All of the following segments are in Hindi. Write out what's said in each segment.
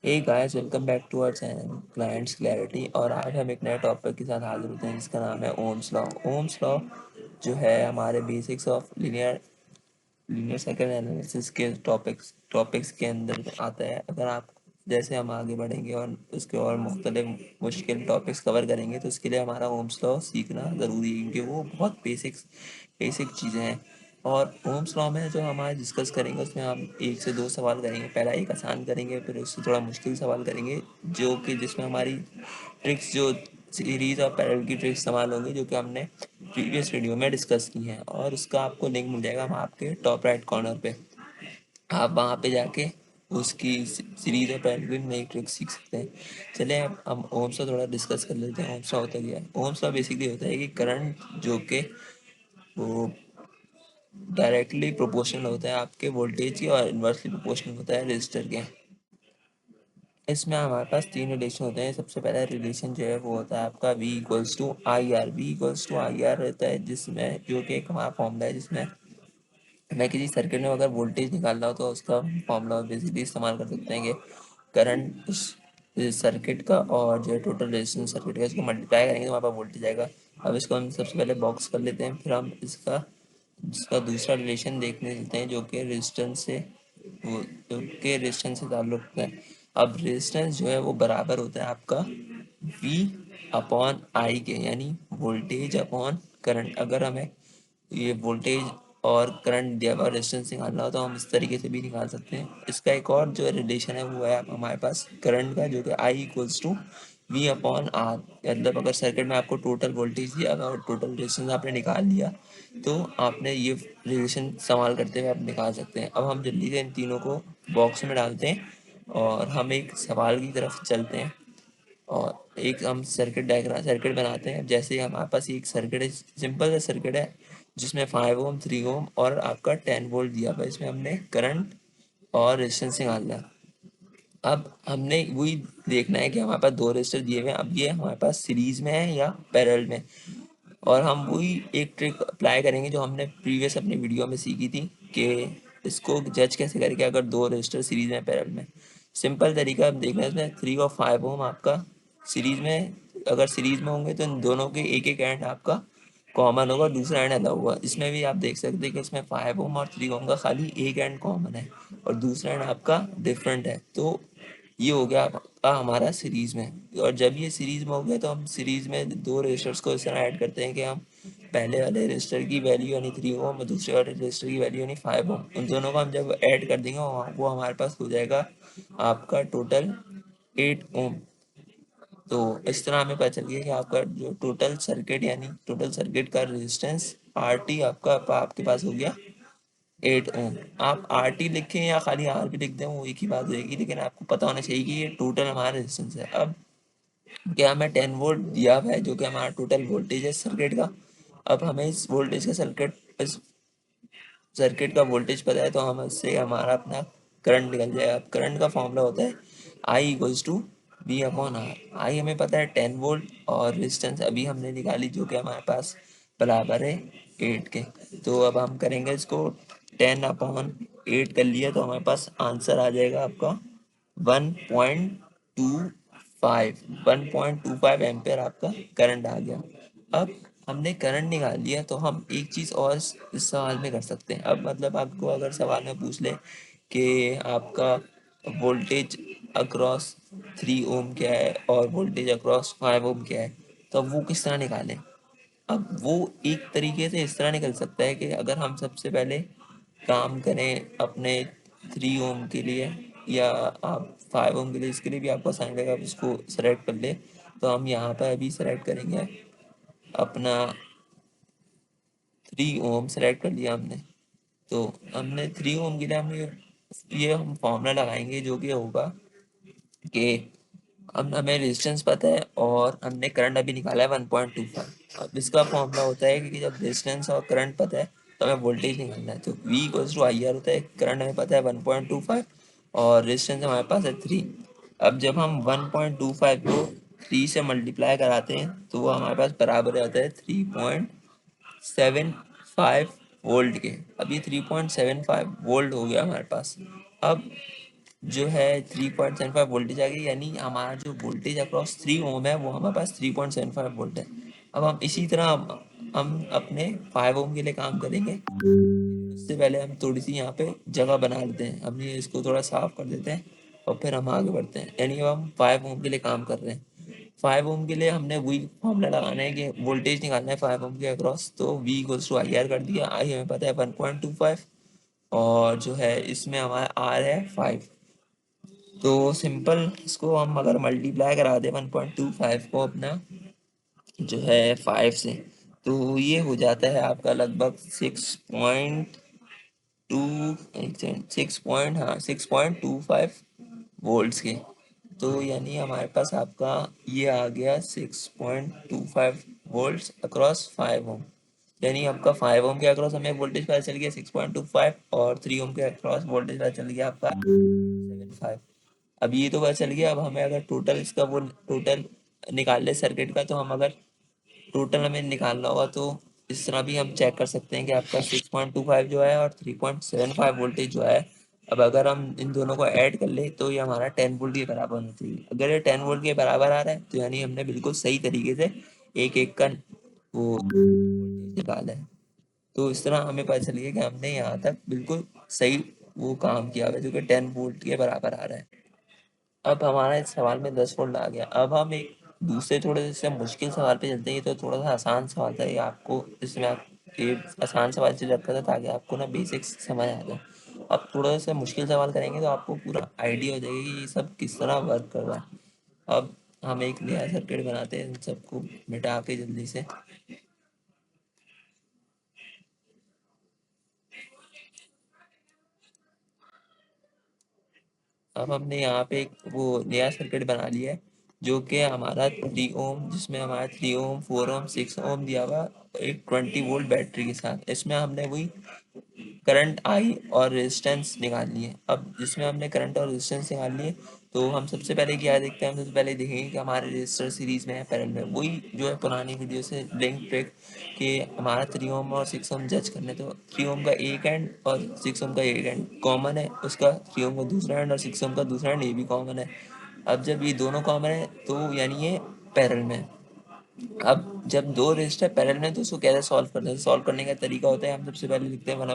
Hey guys, welcome back to our channel clients clarity. और आज हम एक नए टॉपिक के साथ हाजिर होते हैं जिसका नाम है ओम्स लॉ। ओम्स लॉ जो है हमारे basics of linear linear circuit analysis के टॉपिक्स के अंदर आता है। अगर आप जैसे हम आगे बढ़ेंगे और उसके और मुख्तलिफ मुश्किल टॉपिक्स कवर करेंगे तो उसके लिए हमारा ओम्स लॉ सीखना ज़रूरी है, क्योंकि वो बहुत बेसिक चीज़ें हैं। और ओम्स लॉ में जो हम आज डिस्कस करेंगे उसमें हम एक से दो सवाल करेंगे। पहला एक आसान करेंगे, फिर उससे थोड़ा मुश्किल सवाल करेंगे जो कि जिसमें हमारी ट्रिक्स जो सीरीज और पैरेलल की ट्रिक्स इस्तेमाल होंगी जो कि हमने प्रीवियस वीडियो में डिस्कस की हैं। और उसका आपको लिंक मिल जाएगा वहाँ आपके टॉप राइट कॉर्नर पे। आप वहाँ पे जाके उसकी सीरीज और पैरेलल की नई ट्रिक्स सीख सकते हैं। चलिए अब हम ओम्स लॉ थोड़ा डिस्कस कर लेते हैं। ओम्स लॉ होता क्या है? ओम्स लॉ बेसिकली होता है कि करंट जो कि वो डायरेक्टली प्रोपोर्शनल होता है आपके वोल्टेज की और इन्वर्सली प्रोपोर्शनल होता है रेजिस्टर के। इसमें हमारे पास तीन रिलेशन होते हैं। सबसे पहला रिलेशन जो है वो होता है आपका V equals to I R. V equals to I R रहता है जिसमें जो कि एक हमारा फॉर्मूला है जिसमें मैं किसी सर्किट में अगर वोल्टेज निकालना हो तो उसका फॉर्मूला बेसिकली इस्तेमाल कर सकते हैं कि करंट इस सर्किट का और जो है टोटल रेजिस्टेंस सर्किट का इसको मल्टीप्लाई करेंगे तो हमारे पास वोल्टेज आएगा। अब इसको हम सबसे पहले बॉक्स कर लेते हैं, फिर हम इसका दूसरा रिलेशन देखने देते हैं जो कि रेजिस्टेंस से ताल्लुक रखता है। अब रेजिस्टेंस जो है वो बराबर होता है आपका V अपॉन आई के, यानी वोल्टेज अपॉन करंट। अगर हमें ये वोल्टेज और करंट दिया हुआ रेजिस्टेंस निकालना हो तो हम इस तरीके से भी निकाल सकते हैं। इसका एक और जो रिलेशन है वो है हमारे पास करंट का, जो कि I equals to V upon R. मतलब अगर सर्किट में आपको टोटल वोल्टेज दिया और टोटल रेजिस्टेंस आपने निकाल लिया तो आपने ये रिलेशन इस्तेमाल करते हुए आप निकाल सकते हैं। अब हम जल्दी से इन तीनों को बॉक्स में डालते हैं और हम एक सवाल की तरफ चलते हैं और एक हम सर्किट बनाते हैं। जैसे हमारे पास एक सर्किट है, सिंपल सा सर्किट है जिसमें 5 ओम 3 ओम और आपका 10 वोल्ट दिया हुआ है। इसमें हमने करंट और रेजिस्टेंस निकालना है। अब हमने वही देखना है कि हमारे पास दो रेजिस्टर दिए हुए हैं, अब ये हमारे पास सीरीज में है या पैरेलल में। और हम वही एक ट्रिक अप्लाई करेंगे जो हमने प्रीवियस अपनी वीडियो में सीखी थी कि इसको जज कैसे करके अगर दो रजिस्टर सीरीज में पैरेलल में। सिंपल तरीका आप देखना है, इसमें 3 और 5 ओम आपका सीरीज में, अगर सीरीज में होंगे तो इन दोनों के एक एक एंड आपका कॉमन होगा, दूसरा एंड अलग होगा। इसमें भी आप देख सकते हैं कि इसमें 5 ओम और 3 ओम का खाली एक एंड कॉमन है और दूसरा एंड आपका डिफरेंट है। तो ये हो गया आपका हमारा सीरीज में। और जब ये सीरीज में हो गया तो हम सीरीज में दो रजिस्टर्स को इस तरह ऐड करते हैं कि हम पहले वाले रजिस्टर की वैल्यू यानी 3 ओम और दूसरे वाले रजिस्टर की वैल्यू यानी 5 ओम, उन दोनों को हम जब ऐड कर देंगे वो हमारे पास हो जाएगा आपका टोटल 8 ओम। तो इस तरह हमें पता चल गया कि आपका जो टोटल सर्किट यानी टोटल सर्किट का रेजिस्टेंस आर टी आपके पास हो गया 8 ओम। आप आर टी लिखें या खाली आर भी लिख दें वो एक ही बात रहेगी, लेकिन आपको पता होना चाहिए कि ये टोटल हमारा रेजिस्टेंस है। अब क्या हमें 10 वोल्ट दिया हुआ है जो कि हमारा टोटल वोल्टेज है सर्किट का। अब हमें इस सर्किट का वोल्टेज पता है तो हम इससे हमारा अपना करंट निकल जाएगा। अब करंट का फॉर्मूला होता है I equals to V upon R. I हमें पता है 10 वोल्ट और रेजिस्टेंस अभी हमने निकाली जो कि हमारे पास बराबर है 8 के। तो अब हम करेंगे इसको 10/8 कर लिया तो हमारे पास आंसर आ जाएगा आपका 1.25 एम्पेयर आपका करंट आ गया। अब हमने करंट निकाल लिया तो हम एक चीज़ और इस सवाल में कर सकते हैं। अब मतलब आपको अगर सवाल में पूछ ले कि आपका वोल्टेज अक्रॉस 3 ओम क्या है और वोल्टेज अक्रॉस 5 ओम क्या है, तो अब वो किस तरह निकालें। अब वो एक तरीके से इस तरह निकल सकता है कि अगर हम सबसे पहले काम करें अपने 3 ओम के लिए या आप 5 ओम के लिए, इसके लिए भी आपको आसान रहेगा, आप इसको सेलेक्ट कर ले। तो हम यहाँ पर अभी सेलेक्ट करेंगे अपना 3 ओम सेलेक्ट कर लिया हमने। तो हमने 3 ओम के लिए ये हम फॉर्मूला लगाएंगे जो कि होगा कि अब हमें रेजिस्टेंस पता है और हमने करंट अभी निकाला है 1.25। अब इसका फॉर्मूला होता है कि जब रेजिस्टेंस और करंट पता है तो हमें वोल्टेज निकालना है। तो V equals to I R होता है, करंट हमें पता है 1.25 और रेजिस्टेंस हमारे पास है 3। अब जब हम 1.25 को 3 से मल्टीप्लाई कराते हैं तो वो हमारे पास बराबर आता है 3.75 वोल्ट के। अब ये 3.75 वोल्ट हो गया हमारे पास। अब जो है 3.75 वोल्टेज आ गई, यानी हमारा जो वोल्टेज अक्रॉस 3 ओम है वो हमारे पास 3.75 वोल्ट है। अब हम इसी तरह हम अपने 5 ओम के लिए काम करेंगे। उससे पहले हम थोड़ी सी यहाँ पे जगह बना लेते हैं, हम ये इसको थोड़ा साफ कर देते हैं और फिर हम आगे बढ़ते हैं। यानी अब हम 5 ओम के लिए काम कर रहे हैं। 5 ओम के लिए हमने वही फॉर्मूला लगाना है कि वोल्टेज निकालना है 5 ओम के अक्रॉस, तो V equals to I R कर दिया। आई हमें पता है 1.25, और जो है इसमें हमारा R है 5। तो सिंपल इसको हम अगर मल्टीप्लाई करा दें 1.25 को अपना जो है 5 से, तो ये हो जाता है आपका लगभग 6.25 वोल्ट्स के। तो यानी हमारे पास आपका ये आ गया 6.25 वोल्ट्स अक्रॉस 5 ओम। यानी आपका 5 ओम के अक्रॉस हमें वोल्टेज पता चल गया 6.25, और 3 ओम के अक्रॉस वोल्टेज पता चल गया आपका 7.5। अब ये तो पता चल गया। अब हमें अगर टोटल इसका वो टोटल निकाल ले सर्किट का, तो हम अगर टोटल हमें निकालना होगा तो इस तरह भी हम चेक कर सकते हैं कि आपका 6.25 जो है और 3.75 वोल्टेज जो है, अब अगर हम इन दोनों को ऐड कर ले तो ये हमारा 10 वोल्ट के बराबर होना चाहिए। अगर ये 10 वोल्ट के बराबर आ रहा है तो यानी हमने बिल्कुल सही तरीके से एक एक का वो वोल्टेज निकाला है। तो इस तरह हमें पता चल गया कि हमने यहाँ तक बिल्कुल सही वो काम किया हुआ है, जो कि 10 वोल्ट के बराबर आ रहा है। अब हमारा इस सवाल में 10 वोल्ट आ गया। अब हम एक दूसरे थोड़े से मुश्किल सवाल पे चलते हैं। ये तो थोड़ा सा आसान सवाल था, ये आपको इसमें आप ये आसान सवाल से रखा था ताकि आपको ना बेसिक्स समझ आ जाए। अब थोड़ा सा मुश्किल सवाल करेंगे तो आपको पूरा आइडिया हो जाएगा कि ये सब किस तरह वर्क कर रहा है। अब हम एक नया सर्किट बनाते हैं इन सबको मिटा के जल्दी से। अब हमने यहाँ पे एक वो नया सर्किट बना लिया है, जो कि हमारा 3 ओम, जिसमें हमारा 3 ओम 4 ओम 6 ओम दिया हुआ एक 20 वोल्ट बैटरी के साथ। इसमें हमने वही करंट आई और रेजिस्टेंस निकालनी है। अब जिसमें हमने करंट और रेजिस्टेंस निकाल लिए, तो हम सबसे पहले क्या देखते हैं, हम सबसे पहले देखेंगे कि हमारे रेजिस्टर सीरीज में है पैरेलल में। वही जो है पुरानी वीडियो से लिंक ट्रिक कि हमारा 3 ओम और 6 ओम जज करने, तो 3 ओम का एक एंड और 6 ओम का एक एंड कॉमन है, उसका 3 ओम का दूसरा एंड और 6 ओम का दूसरा एंड ये भी कॉमन है। अब जब ये दोनों कॉमन है तो यानी ये पैरेलल में है। अब जब दो रजिस्टर पैरेलल में तो उसको कैसे सॉल्व करते हैं, सॉल्व करने का तरीका होता है, हम सबसे पहले लिखते हैं वन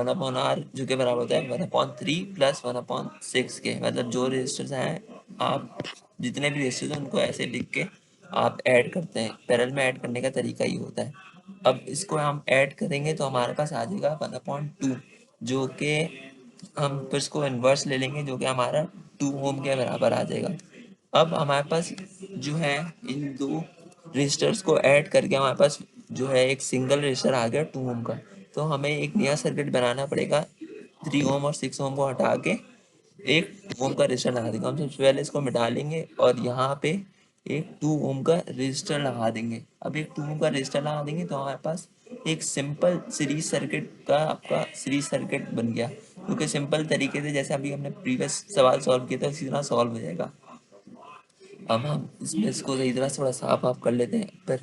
अपॉन आर, जो कि बराबर होता है 1/3 प्लस 1/6 के। मतलब जो रजिस्टर्स हैं, आप जितने भी रजिस्टर्स हैं उनको ऐसे लिख के आप ऐड करते हैं। पैरेलल में ऐड करने का तरीका ही होता है। अब इसको हम ऐड करेंगे तो हमारे पास आ जाएगा 1/2, जो कि हम फिर इसको इन्वर्स ले लेंगे, जो कि हमारा 2 ओम के बराबर आ जाएगा। अब हमारे पास जो है इन दो रजिस्टर्स को ऐड करके हमारे पास जो है एक सिंगल रजिस्टर आ गया 2 ओम का। तो हमें एक नया सर्किट बनाना पड़ेगा। 3 ओम और 6 ओम को हटा के एक 2 ओम का रजिस्टर लगा देंगे। हम सबसे पहले इसको मिटा लेंगे और यहाँ पे एक 2 ओम का रजिस्टर लगा देंगे। अब एक 2 ओम का रजिस्टर लगा देंगे तो हमारे पास एक सिंपल सीरीज सर्किट का आपका सीरीज सर्किट बन गया, क्योंकि सिंपल तरीके से जैसे अभी हमने प्रीवियस सवाल सॉल्व किया था उसी तरह सॉल्व हो जाएगा। अब हम इसमें इसको सही तरह से थोड़ा साफ आप कर लेते हैं। फिर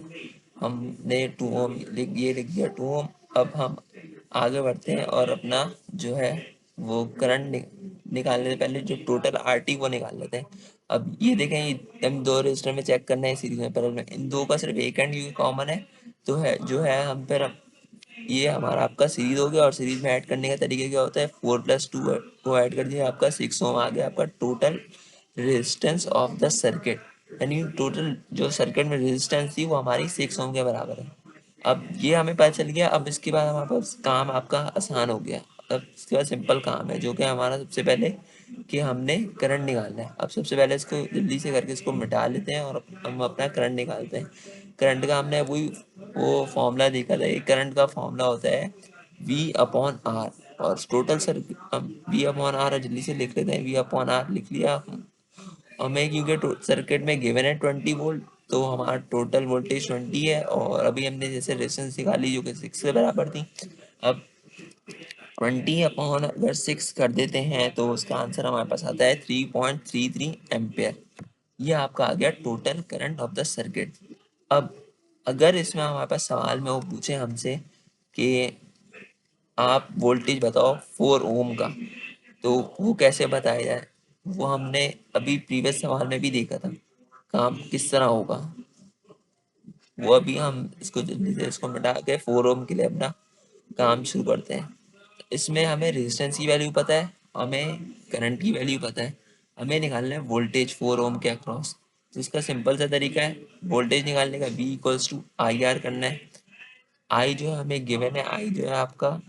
हमने 2 ओम लिख दिया 2 ओम। अब हम आगे बढ़ते हैं और अपना जो है वो करंट निकालने से पहले जो टोटल आर टी वो निकाल लेते हैं। अब ये देखें, हम दो रजिस्टर में चेक करना है सीरीज में पैरेलल में, इन दो का सिर्फ एक एंड यू कॉमन है। तो है जो है हम फिर ये हमारा आपका सीरीज हो गया। और सीरीज में ऐड करने का तरीका क्या होता है, 4+2 को ऐड कर दिया, आपका 6 ओम आ गया आपका total resistance of the circuit. यानी टोटल जो सर्किट में रेजिस्टेंस थी वो हमारी 6 ओम के बराबर है। अब ये हमें पता चल गया। अब इसके बाद हमारे पास काम आपका आसान हो गया। अब इसके बाद सिंपल काम है, जो कि हमारा सबसे पहले कि हमने करंट निकालना है। अब सबसे पहले इसको जल्दी से करके इसको मिटा लेते हैं और हम अपना करंट निकालते हैं। करंट का हमने वही वो फॉर्मूला देखा था। ये करंट का फॉर्मूला होता है V/R। और टोटल सर हम V/R जल्दी से लिख लेते हैं। V/R लिख लिया हमें, क्योंकि सर्किट में गिवन है 20 वोल्ट, तो हमारा टोटल वोल्टेज 20 है। और अभी हमने जैसे रेजिस्टेंस निकाली जो कि 6 के बराबर थी। अब 20/6 कर देते हैं तो उसका आंसर हमारे पास आता है 3.33 एम्पेयर। ये आपका आ गया total current of the circuit. अब अगर इसमें हमारे पास सवाल में वो पूछे हमसे कि आप वोल्टेज बताओ 4 ओम का, तो वो कैसे बताया जाए, वो हमने अभी प्रीवियस सवाल में भी देखा था, काम किस तरह होगा। वो अभी हम इसको जल्दी से इसको मिटा के 4 ओम के लिए अपना काम शुरू करते हैं। इसमें हमें रेजिस्टेंस की वैल्यू पता है, हमें करंट की वैल्यू पता है, हमें निकालना है वोल्टेज 4 ओम के अक्रॉस। तो इसका सिंपल सा तरीका है वोल्टेज निकालने का, V equals to I R करना है। आई जो है हमें गिवन है, आई जो है आपका आ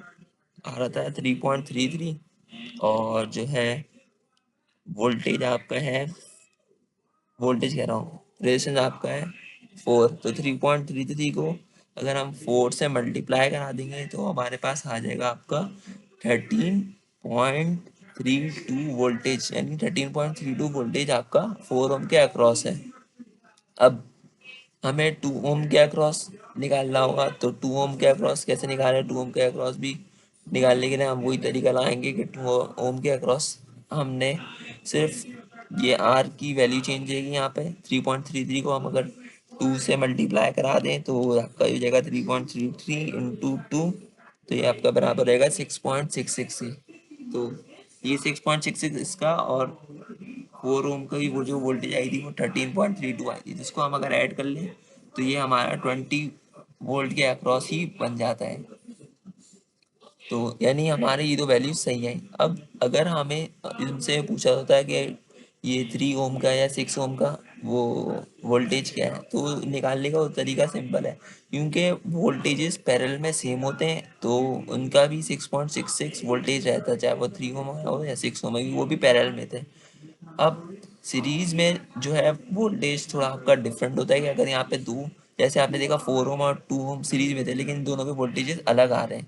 रहा था 3.33, और जो है वोल्टेज आपका है, वोल्टेज कह रहा हूँ, रेजिस्टेंस आपका है 4। तो 3.33 को अगर हम 4 से मल्टीप्लाई करा देंगे तो हमारे पास आ जाएगा आपका 13.32 वोल्टेज, यानी 13.32 वोल्टेज आपका 4 ओम के अक्रॉस है। अब हमें 2 ओम के अक्रॉस निकालना होगा, तो 2 ओम के अक्रॉस कैसे निकालें, 2 ओम के अक्रॉस भी निकालने के लिए हम वही तरीका लाएंगे कि 2 ओम के अक्रॉस हमने सिर्फ ये आर की वैल्यू चेंज रहेगी। यहाँ पे 3.33 को हम अगर 2 से मल्टीप्लाई करा दें तो आपका हो जाएगा 3.33 इंटू 2, तो ये आपका बराबर रहेगा 6.66 के। तो ये 6.66 इसका, और 4 ओम का ही वो जो वोल्टेज आई थी वो 13.32 आई थी, जिसको हम अगर ऐड कर लें तो ये हमारा 20 वोल्ट के अक्रॉस ही बन जाता है। तो यानी हमारे ये दो वैल्यूज सही है। अब अगर हमें इनसे पूछा होता है कि ये 3 ओम का या 6 ओम का वो वोल्टेज क्या है, तो निकालने का वो तरीका सिंपल है, क्योंकि वोल्टेजेस पैरेलल में सेम होते हैं तो उनका भी 6.66 वोल्टेज रहता है, चाहे वो 3 ओम हो या 6 ओम, वो भी पैरेलल में थे। अब सीरीज में जो है वोल्टेज थोड़ा आपका डिफरेंट होता है कि अगर यहाँ पे दो, जैसे आपने देखा 4 ओम और 2 ओम सीरीज में थे लेकिन दोनों के वोल्टेजेस अलग आ रहे हैं।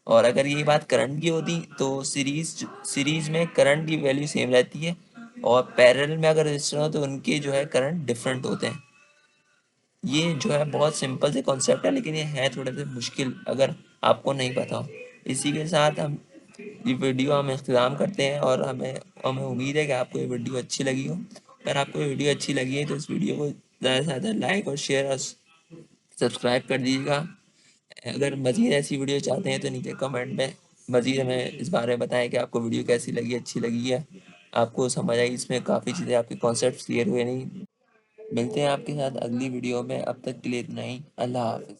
और अगर ये बात करंट की होती तो सीरीज में करंट की वैल्यू सेम रहती है, और पैरेलल में अगर रजिस्टर हो तो उनके जो है करंट डिफरेंट होते हैं। ये जो है बहुत सिंपल से कॉन्सेप्ट है, लेकिन ये है थोड़े से मुश्किल अगर आपको नहीं पता हो। इसी के साथ हम ये वीडियो हम इख्तिताम करते हैं, और हमें हमें उम्मीद है कि आपको ये वीडियो अच्छी लगी हो। अगर आपको ये वीडियो अच्छी लगी है तो इस वीडियो को ज़्यादा से ज़्यादा लाइक और शेयर और सब्सक्राइब कर दीजिएगा। अगर मज़ीद ऐसी वीडियो चाहते हैं तो नीचे कमेंट में मज़ीद हमें इस बारे में बताएं कि आपको वीडियो कैसी लगी, अच्छी लगी है, आपको समझ आई, इसमें काफ़ी चीज़ें आपके कॉन्सेप्ट क्लियर हुए नहीं। मिलते हैं आपके साथ अगली वीडियो में, अब तक के लिए इतना ही। अल्लाह हाफिज़।